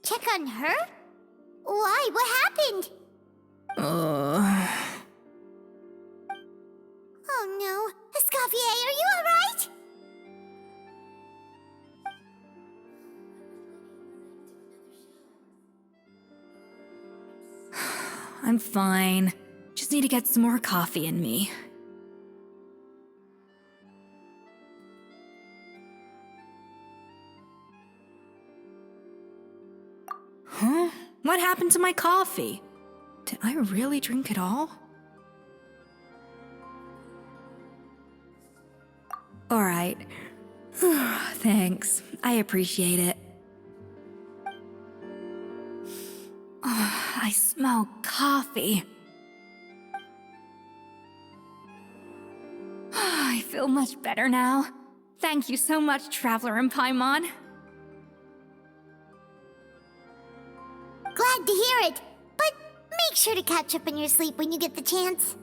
Check on her? Why? What happened? Oh no. Escoffier, are you alright? I'm fine. Just need to get some more coffee in me. Huh? What happened to my coffee? Did I really drink it all? Alright. Thanks. I appreciate it. I smell coffee. I feel much better now. Thank you so much, Traveler in Paimon. Glad to hear it. But make sure to catch up in your sleep when you get the chance.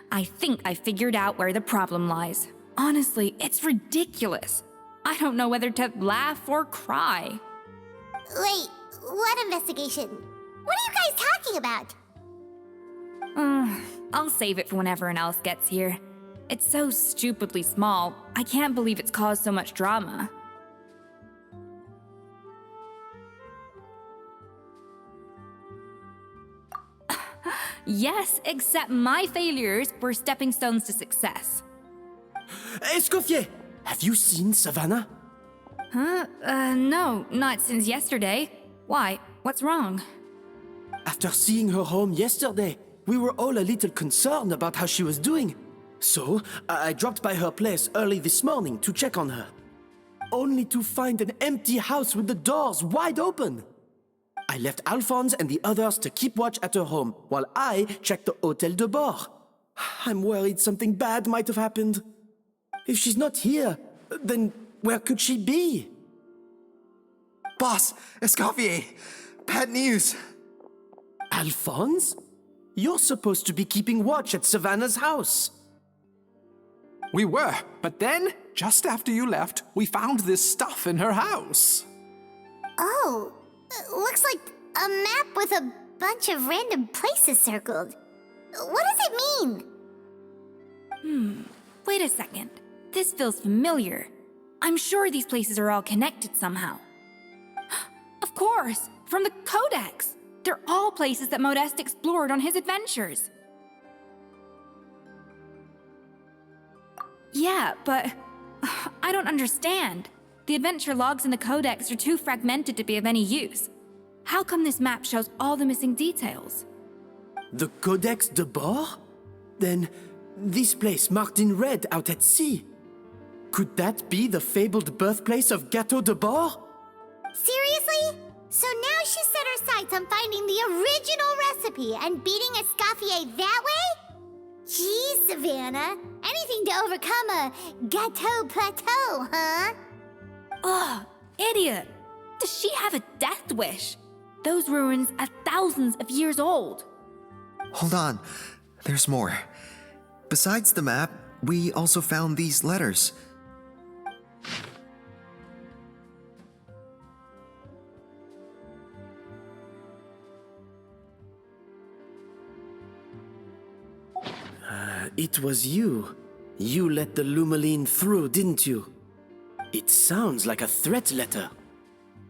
I think I figured out where the problem lies. Honestly, it's ridiculous. I don't know whether to laugh or cry. Wait, what investigation? What are you guys talking about? I'll save it for when everyone else gets here. It's so stupidly small, I can't believe it's caused so much drama. Yes, except my failures were stepping stones to success. Escoffier, have you seen Savannah? No, not since yesterday. Why? What's wrong? After seeing her home yesterday, we were all a little concerned about how she was doing. So, I dropped by her place early this morning to check on her. Only to find an empty house with the doors wide open. I left Alphonse and the others to keep watch at her home, while I checked the Hotel de Bord. I'm worried something bad might have happened. If she's not here, then where could she be? Boss, Escoffier, bad news. Alphonse? You're supposed to be keeping watch at Savannah's house. We were, but then, just after you left, we found this stuff in her house. Oh, looks like a map with a bunch of random places circled. What does it mean? Wait a second. This feels familiar. I'm sure these places are all connected somehow. Of course, from the Codex. They're all places that Modeste explored on his adventures. Yeah, but I don't understand. The adventure logs in the Codex are too fragmented to be of any use. How come this map shows all the missing details? The Codex de Bord? Then, this place marked in red out at sea. Could that be the fabled birthplace of Gâteau de Bord? Seriously? So now she set her sights on finding the original recipe and beating Escoffier that way? Geez, Savannah. Anything to overcome a gâteau plateau, huh? Ugh, idiot! Does she have a death wish? Those ruins are thousands of years old. Hold on, there's more. Besides the map, we also found these letters. It was you. You let the Lumaline through, didn't you? It sounds like a threat letter.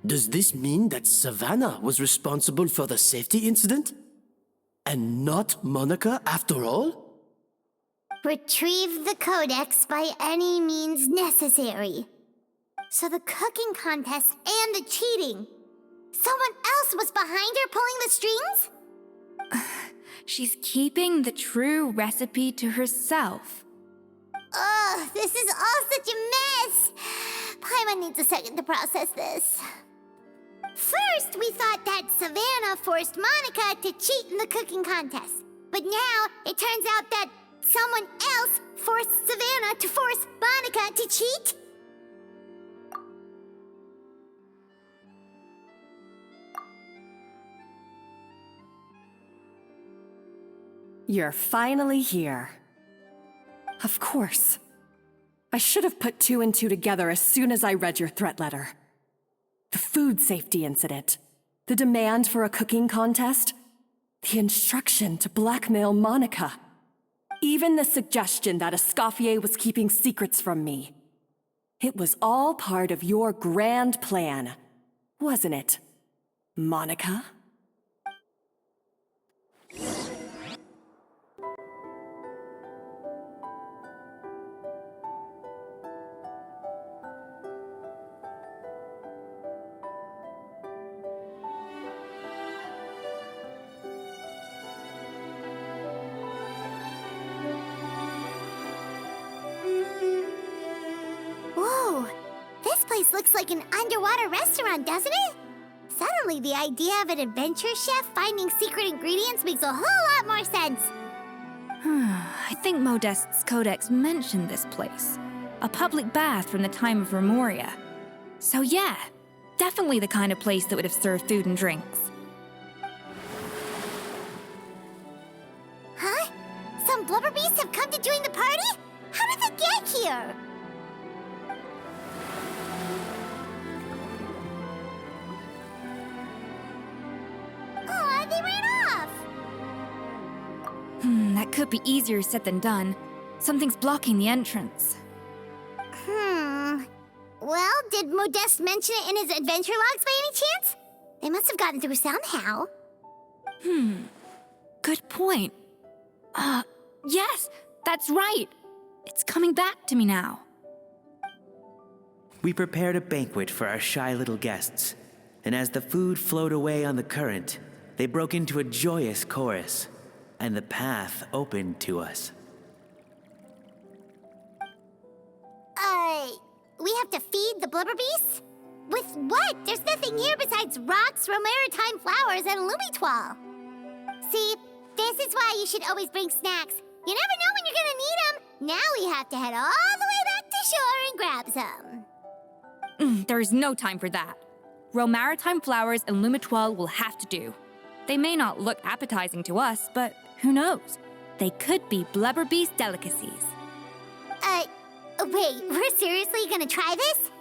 Does this mean that Savannah was responsible for the safety incident? And not Monica after all? Retrieve the Codex by any means necessary. So the cooking contest and the cheating. Someone else was behind her pulling the strings? She's keeping the true recipe to herself. Ugh, this is all such a mess. Paimon needs a second to process this. First, we thought that Savannah forced Monica to cheat in the cooking contest. But now, it turns out that someone else forced Savannah to force Monica to cheat? You're finally here. Of course. I should have put two and two together as soon as I read your threat letter. The food safety incident, the demand for a cooking contest, the instruction to blackmail Monica, even the suggestion that Escoffier was keeping secrets from me. It was all part of your grand plan, wasn't it, Monica? Whoa! This place looks like an underwater restaurant, doesn't it? Suddenly, the idea of an adventure chef finding secret ingredients makes a whole lot more sense. I think Modest's codex mentioned this place. A public bath from the time of Remoria. So yeah, definitely the kind of place that would have served food and drinks. Huh? Some blubber beasts have come to join the party? How did they get here? Aw, they ran off! That could be easier said than done. Something's blocking the entrance. Well, did Modeste mention it in his adventure logs by any chance? They must have gotten through somehow. Good point. Yes, that's right. It's coming back to me now. We prepared a banquet for our shy little guests, and as the food flowed away on the current, they broke into a joyous chorus, and the path opened to us. We have to feed the blubber beasts? With what? There's nothing here besides rocks, romaritime flowers, and lumitoile. See, this is why you should always bring snacks. You never know when you're gonna need them. Now we have to head all the way back to shore and grab some. There's no time for that. Romaritime flowers and lumitoile will have to do. They may not look appetizing to us, but who knows? They could be blubber beast delicacies. Wait, we're seriously gonna try this?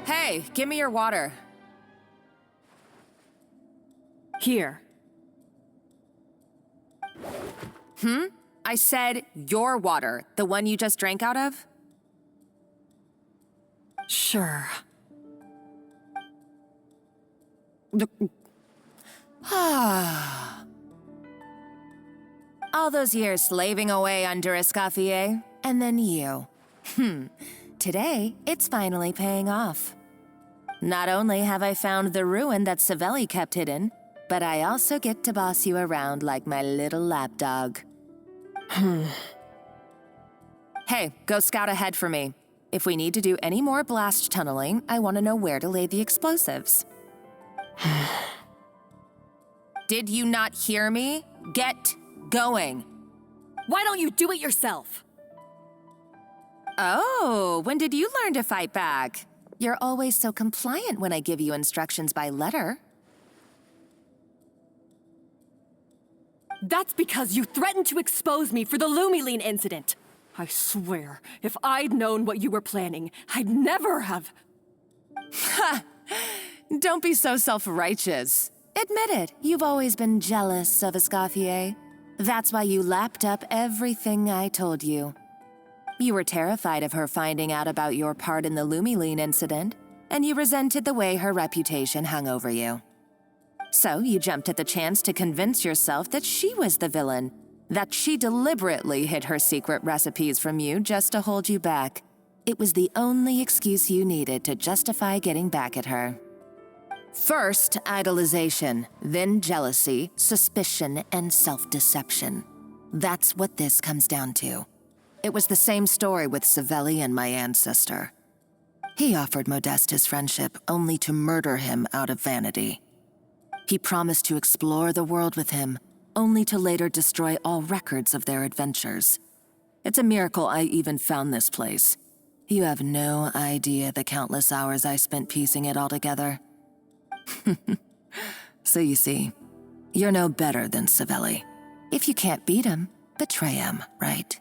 Hey, give me your water. Here. I said your water, the one you just drank out of? Sure. All those years slaving away under Escoffier, and then you. Today, it's finally paying off. Not only have I found the ruin that Savelli kept hidden, but I also get to boss you around like my little lapdog. Hey, go scout ahead for me. If we need to do any more blast tunneling, I want to know where to lay the explosives. Did you not hear me? Get going. Why don't you do it yourself? Oh, when did you learn to fight back? You're always so compliant when I give you instructions by letter. That's because you threatened to expose me for the Lumiline incident. I swear, if I'd known what you were planning, I'd never have... Don't be so self-righteous. Admit it, you've always been jealous of Escoffier. That's why you lapped up everything I told you. You were terrified of her finding out about your part in the Lumiline incident, and you resented the way her reputation hung over you. So you jumped at the chance to convince yourself that she was the villain, that she deliberately hid her secret recipes from you just to hold you back. It was the only excuse you needed to justify getting back at her. First, idolization, then jealousy, suspicion, and self-deception. That's what this comes down to. It was the same story with Savelli and my ancestor. He offered Modeste his friendship only to murder him out of vanity. He promised to explore the world with him, only to later destroy all records of their adventures. It's a miracle I even found this place. You have no idea the countless hours I spent piecing it all together. So you see, you're no better than Savelli. If you can't beat him, betray him, right?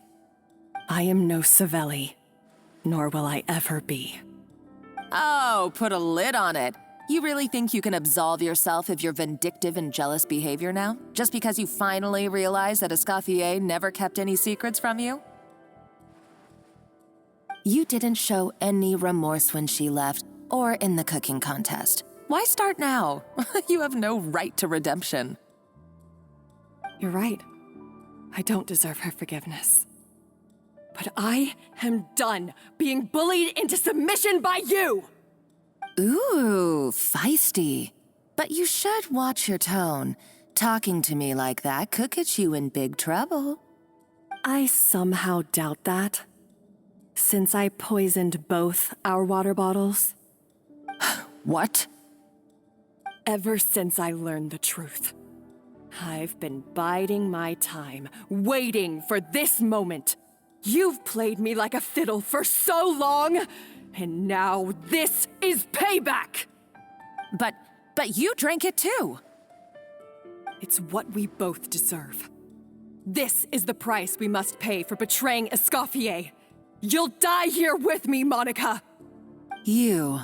I am no Savelli, nor will I ever be. Oh, put a lid on it. You really think you can absolve yourself of your vindictive and jealous behavior now? Just because you finally realized that Escoffier never kept any secrets from you? You didn't show any remorse when she left, or in the cooking contest. Why start now? You have no right to redemption. You're right. I don't deserve her forgiveness. But I am done being bullied into submission by you! Ooh, feisty. But you should watch your tone. Talking to me like that could get you in big trouble. I somehow doubt that. Since I poisoned both our water bottles. What? Ever since I learned the truth, I've been biding my time, waiting for this moment. You've played me like a fiddle for so long, and now this is payback! But you drank it too. It's what we both deserve. This is the price we must pay for betraying Escoffier. You'll die here with me, Monica! You.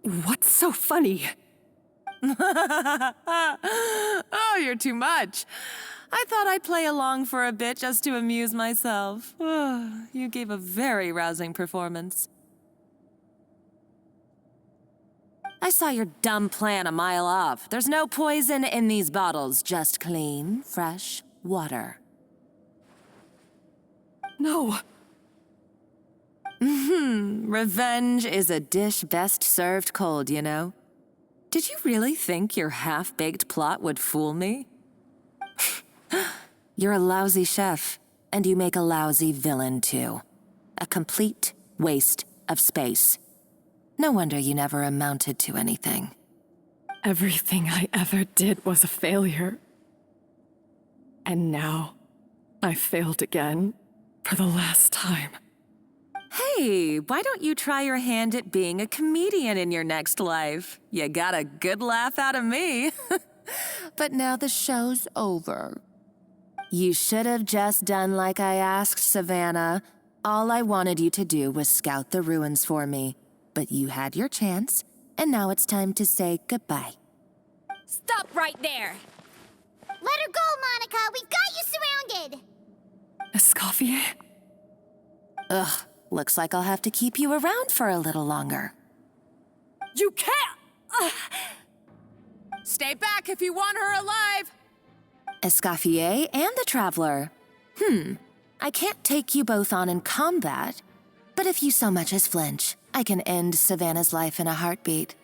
What's so funny? Oh, you're too much. I thought I'd play along for a bit just to amuse myself. You gave a very rousing performance. I saw your dumb plan a mile off. There's no poison in these bottles, just clean, fresh water. No. Revenge is a dish best served cold, you know? Did you really think your half-baked plot would fool me? You're a lousy chef, and you make a lousy villain, too. A complete waste of space. No wonder you never amounted to anything. Everything I ever did was a failure. And now, I failed again, for the last time. Hey, why don't you try your hand at being a comedian in your next life? You got a good laugh out of me. But now the show's over. You should have just done like I asked, Savannah. All I wanted you to do was scout the ruins for me. But you had your chance, and now it's time to say goodbye. Stop right there! Let her go, Monica! We've got you surrounded! Escoffier? Ugh, looks like I'll have to keep you around for a little longer. You can't! Stay back if you want her alive! Escoffier and the Traveler. I can't take you both on in combat, but if you so much as flinch, I can end Savannah's life in a heartbeat.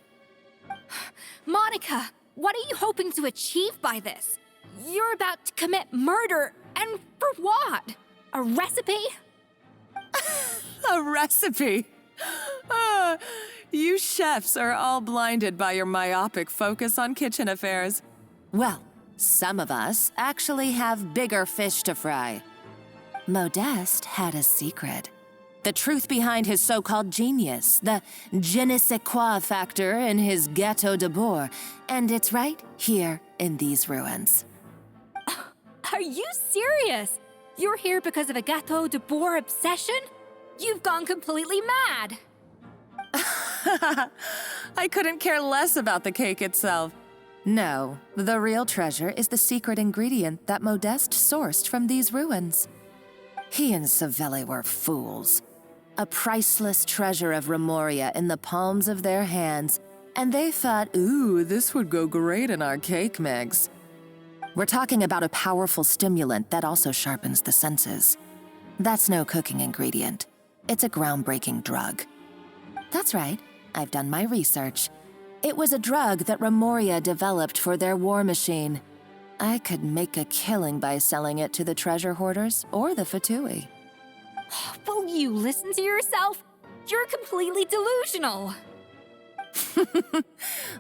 Monica, what are you hoping to achieve by this? You're about to commit murder, and for what? A recipe? A recipe? You chefs are all blinded by your myopic focus on kitchen affairs. Well, some of us actually have bigger fish to fry. Modeste had a secret. The truth behind his so-called genius, the je ne sais quoi factor in his Gâteau de Bourg, and it's right here in these ruins. Are you serious? You're here because of a Gâteau de Bourg obsession? You've gone completely mad. I couldn't care less about the cake itself. No, the real treasure is the secret ingredient that Modeste sourced from these ruins. He and Savelli were fools. A priceless treasure of Remoria in the palms of their hands, and they thought, ooh, this would go great in our cake mix. We're talking about a powerful stimulant that also sharpens the senses. That's no cooking ingredient. It's a groundbreaking drug. That's right, I've done my research. It was a drug that Remoria developed for their war machine. I could make a killing by selling it to the treasure hoarders or the Fatui. Will you listen to yourself? You're completely delusional.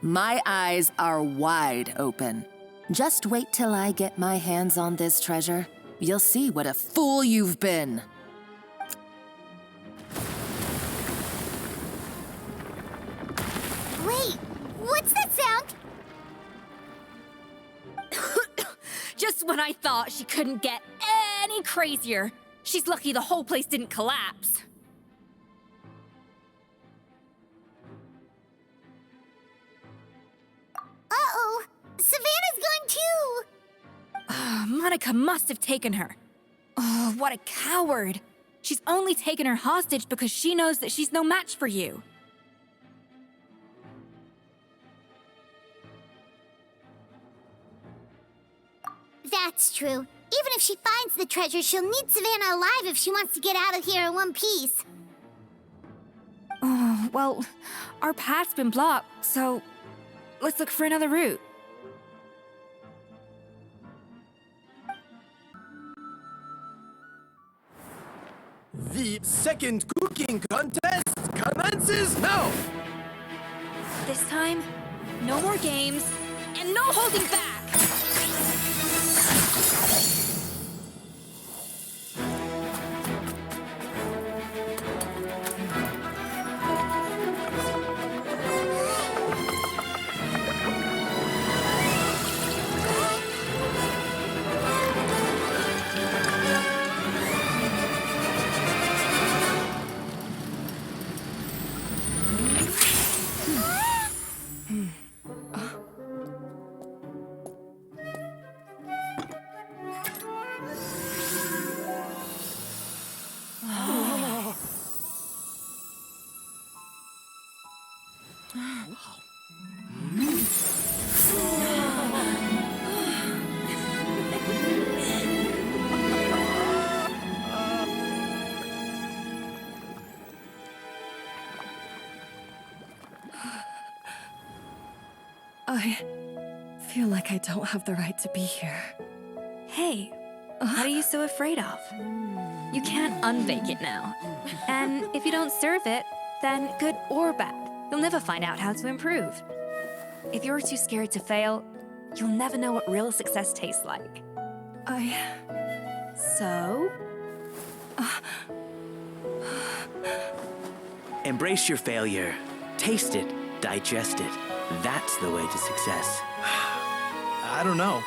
My eyes are wide open. Just wait till I get my hands on this treasure. You'll see what a fool you've been. Wait, what's that sound? Just when I thought she couldn't get any crazier. She's lucky the whole place didn't collapse. Uh-oh, Savannah's gone too! Monica must have taken her. Oh, what a coward. She's only taken her hostage because she knows that she's no match for you. That's true. Even if she finds the treasure, she'll need Savannah alive if she wants to get out of here in one piece. Oh, well, our path's been blocked, so let's look for another route. The second cooking contest commences now! This time, no more games, and no holding back! I feel like I don't have the right to be here. Hey, what are you so afraid of? You can't unbake it now. And if you don't serve it, then good or bad, you'll never find out how to improve. If you're too scared to fail, you'll never know what real success tastes like. So? Embrace your failure. Taste it. Digest it. That's the way to success. I don't know.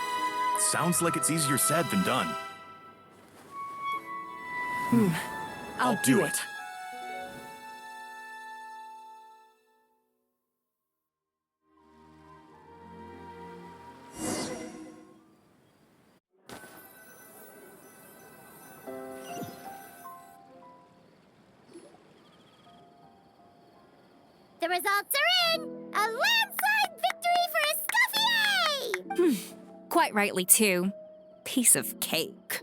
Sounds like it's easier said than done. I'll do it. The results are in! A landslide victory for Escoffier! Quite rightly, too. Piece of cake.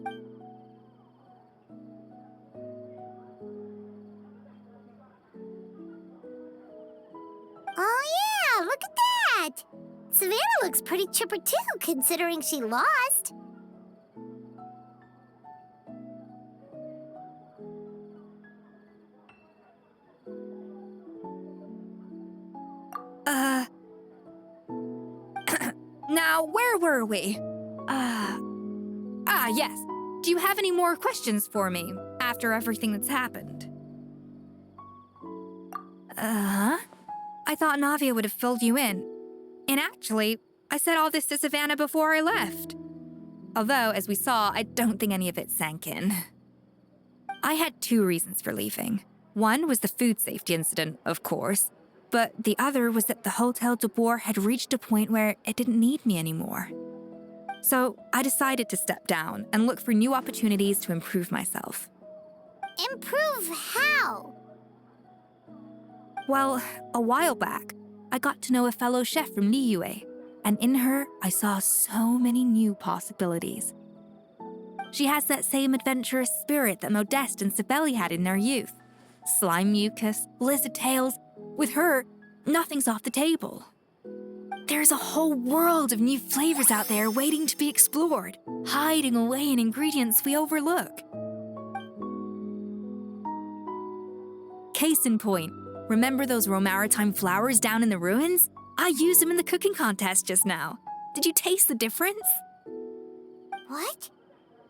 Oh yeah, look at that! Savannah looks pretty chipper too, considering she lost. Now, where were we? Yes. Do you have any more questions for me after everything that's happened? I thought Navia would have filled you in. And actually, I said all this to Savannah before I left. Although, as we saw, I don't think any of it sank in. I had two reasons for leaving. One was the food safety incident, of course. But the other was that the Hotel de Boer had reached a point where it didn't need me anymore. So I decided to step down and look for new opportunities to improve myself. Improve how? Well, a while back, I got to know a fellow chef from Liyue, and in her, I saw so many new possibilities. She has that same adventurous spirit that Modeste and Sibeli had in their youth. Slime mucus, lizard tails. With her, nothing's off the table. There's a whole world of new flavors out there waiting to be explored, hiding away in ingredients we overlook. Case in point, remember those Romaritime flowers down in the ruins? I used them in the cooking contest just now. Did you taste the difference? What?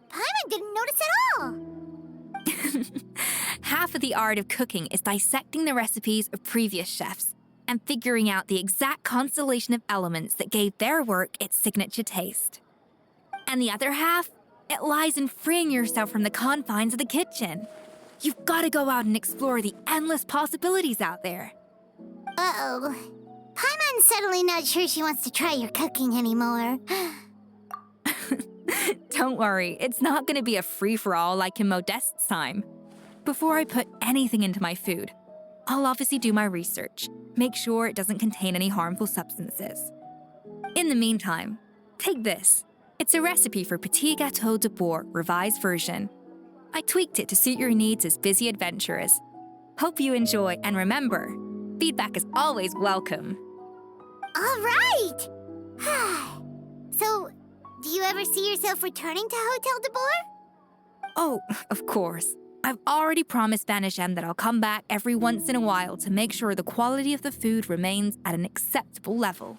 Paimon didn't notice at all. Half of the art of cooking is dissecting the recipes of previous chefs and figuring out the exact constellation of elements that gave their work its signature taste. And the other half, it lies in freeing yourself from the confines of the kitchen. You've got to go out and explore the endless possibilities out there. Uh-oh. Paimon's suddenly not sure she wants to try your cooking anymore. Don't worry, it's not going to be a free-for-all like in Modeste's time. Before I put anything into my food, I'll obviously do my research, make sure it doesn't contain any harmful substances. In the meantime, take this. It's a recipe for Petit Gâteau de Bourg revised version. I tweaked it to suit your needs as busy adventurers. Hope you enjoy, and remember, feedback is always welcome. All right! So, do you ever see yourself returning to Hotel de Bourg? Oh, of course. I've already promised Banishem that I'll come back every once in a while to make sure the quality of the food remains at an acceptable level.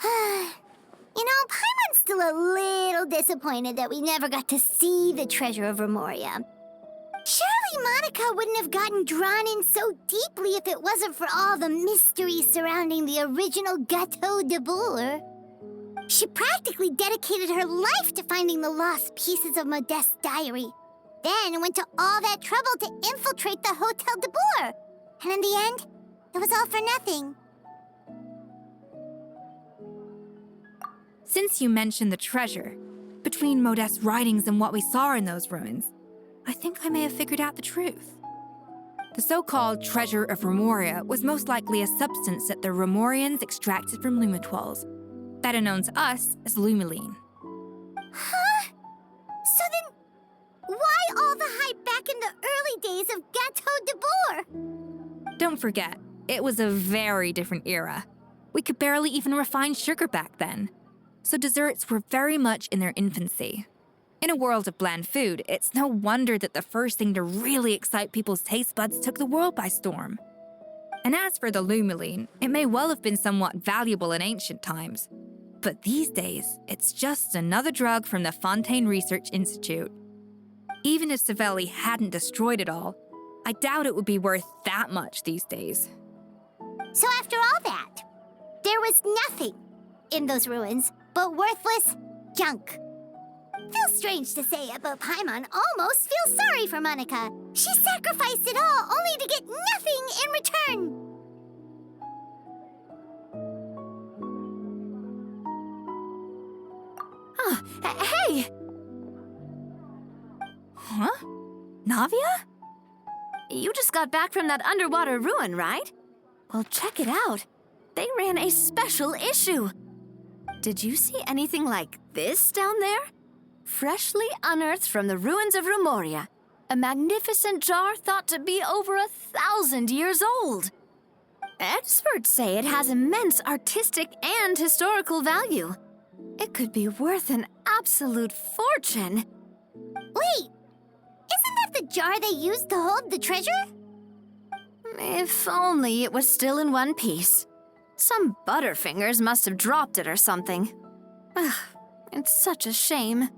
You know, Paimon's still a little disappointed that we never got to see the treasure of Remoria. Surely Monica wouldn't have gotten drawn in so deeply if it wasn't for all the mystery surrounding the original Gâteau de Bourg. She practically dedicated her life to finding the lost pieces of Modeste's diary, then went to all that trouble to infiltrate the Hotel de Bourg. And in the end, it was all for nothing. Since you mentioned the treasure, between Modeste's writings and what we saw in those ruins, I think I may have figured out the truth. The so-called treasure of Remoria was most likely a substance that the Remorians extracted from Lumitoiles, better known to us as Lumiline. Huh? So then, why all the hype back in the early days of Gâteau de Bourg? Don't forget, it was a very different era. We could barely even refine sugar back then, so desserts were very much in their infancy. In a world of bland food, it's no wonder that the first thing to really excite people's taste buds took the world by storm. And as for the Lumiline, it may well have been somewhat valuable in ancient times. But these days, it's just another drug from the Fontaine Research Institute. Even if Savelli hadn't destroyed it all, I doubt it would be worth that much these days. So after all that, there was nothing in those ruins but worthless junk. Feels strange to say it, but Paimon almost feels sorry for Monica. She sacrificed it all only to get nothing in return. Hey! Huh? Navia? You just got back from that underwater ruin, right? Well, check it out. They ran a special issue. Did you see anything like this down there? Freshly unearthed from the ruins of Remoria. A magnificent jar thought to be over 1,000 years old. Experts say it has immense artistic and historical value. It could be worth an absolute fortune. Wait, isn't that the jar they used to hold the treasure? If only it was still in one piece. Some butterfingers must have dropped it or something. Ugh, it's such a shame.